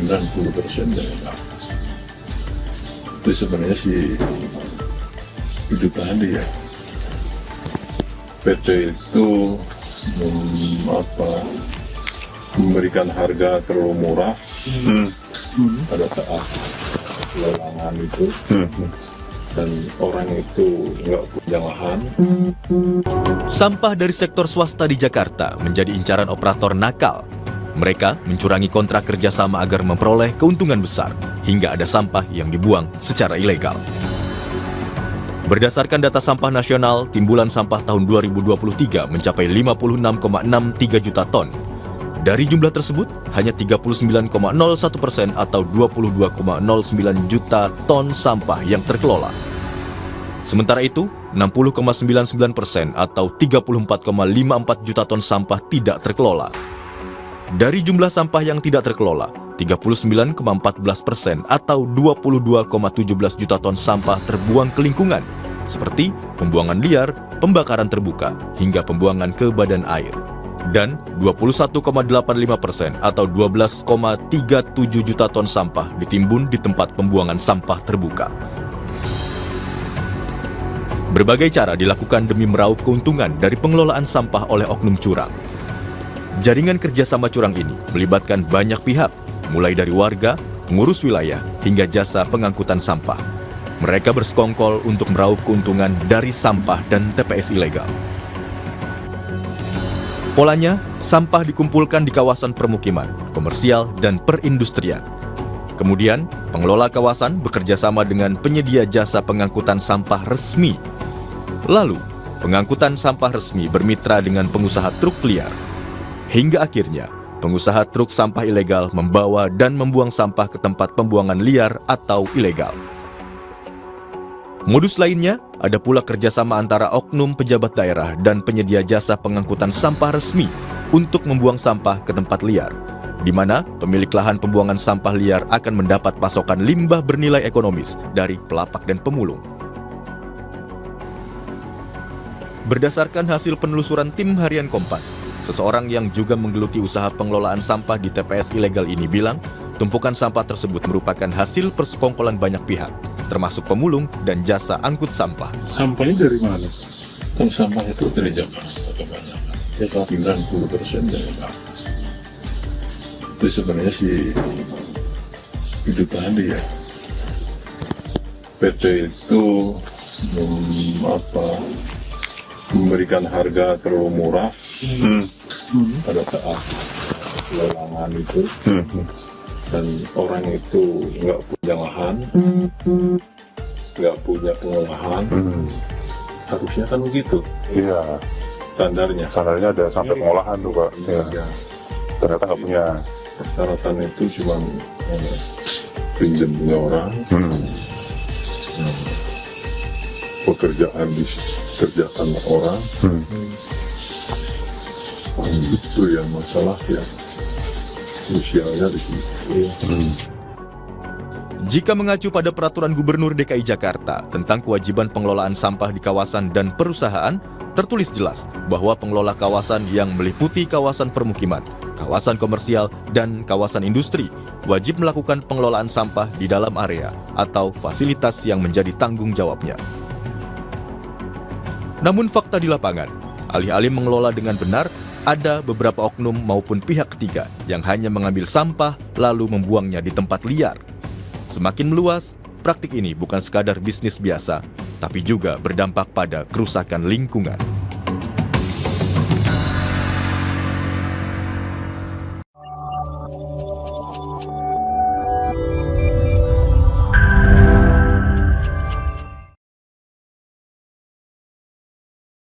90% ya. Itu sebenarnya sih itu tadi ya. PT itu memberikan harga terlalu murah pada saat lelangan itu, dan orang itu nggak punya lahan. Sampah dari sektor swasta di Jakarta menjadi incaran operator nakal. Mereka mencurangi kontrak kerjasama agar memperoleh keuntungan besar, hingga ada sampah yang dibuang secara ilegal. Berdasarkan data sampah nasional, timbulan sampah tahun 2023 mencapai 56,63 juta ton. Dari jumlah tersebut, hanya 39,01% atau 22,09 juta ton sampah yang terkelola. Sementara itu, 60,99% atau 34,54 juta ton sampah tidak terkelola. Dari jumlah sampah yang tidak terkelola, 39,14% atau 22,17 juta ton sampah terbuang ke lingkungan, seperti pembuangan liar, pembakaran terbuka, hingga pembuangan ke badan air. Dan 21,85% atau 12,37 juta ton sampah ditimbun di tempat pembuangan sampah terbuka. Berbagai cara dilakukan demi meraup keuntungan dari pengelolaan sampah oleh oknum curang. Jaringan kerjasama curang ini melibatkan banyak pihak, mulai dari warga, pengurus wilayah, hingga jasa pengangkutan sampah. Mereka bersekongkol untuk meraup keuntungan dari sampah dan TPS ilegal. Polanya, sampah dikumpulkan di kawasan permukiman, komersial, dan perindustrian. Kemudian, pengelola kawasan bekerja sama dengan penyedia jasa pengangkutan sampah resmi. Lalu, pengangkutan sampah resmi bermitra dengan pengusaha truk liar. Hingga akhirnya, pengusaha truk sampah ilegal membawa dan membuang sampah ke tempat pembuangan liar atau ilegal. Modus lainnya, ada pula kerjasama antara oknum pejabat daerah dan penyedia jasa pengangkutan sampah resmi untuk membuang sampah ke tempat liar, di mana pemilik lahan pembuangan sampah liar akan mendapat pasokan limbah bernilai ekonomis dari pelapak dan pemulung. Berdasarkan hasil penelusuran tim harian Kompas, seseorang yang juga menggeluti usaha pengelolaan sampah di TPS ilegal ini bilang, tumpukan sampah tersebut merupakan hasil persekongkolan banyak pihak, termasuk pemulung dan jasa angkut sampah. Sampahnya dari mana? Kan sampah itu dari Jakarta kebanyakan. 90% dari Jakarta. Itu sebenarnya sih itu tadi ya. PT itu memberikan harga terlalu murah pada saat lelangan itu, dan orang itu nggak punya lahan, nggak punya pengolahan. Harusnya kan begitu. Iya. Standarnya Standarnya ada sampai pengolahan tuh Pak. ya. Ternyata nggak punya. Persyaratan itu cuma pinjam punya orang, pekerjaan dikerjakan orang. Itu yang masalah ya, usianya di situ. Jika mengacu pada peraturan Gubernur DKI Jakarta tentang kewajiban pengelolaan sampah di kawasan dan perusahaan, tertulis jelas bahwa pengelola kawasan yang meliputi kawasan permukiman, kawasan komersial, dan kawasan industri wajib melakukan pengelolaan sampah di dalam area atau fasilitas yang menjadi tanggung jawabnya. Namun fakta di lapangan, alih-alih mengelola dengan benar, ada beberapa oknum maupun pihak ketiga yang hanya mengambil sampah lalu membuangnya di tempat liar. Semakin meluas, praktik ini bukan sekadar bisnis biasa, tapi juga berdampak pada kerusakan lingkungan.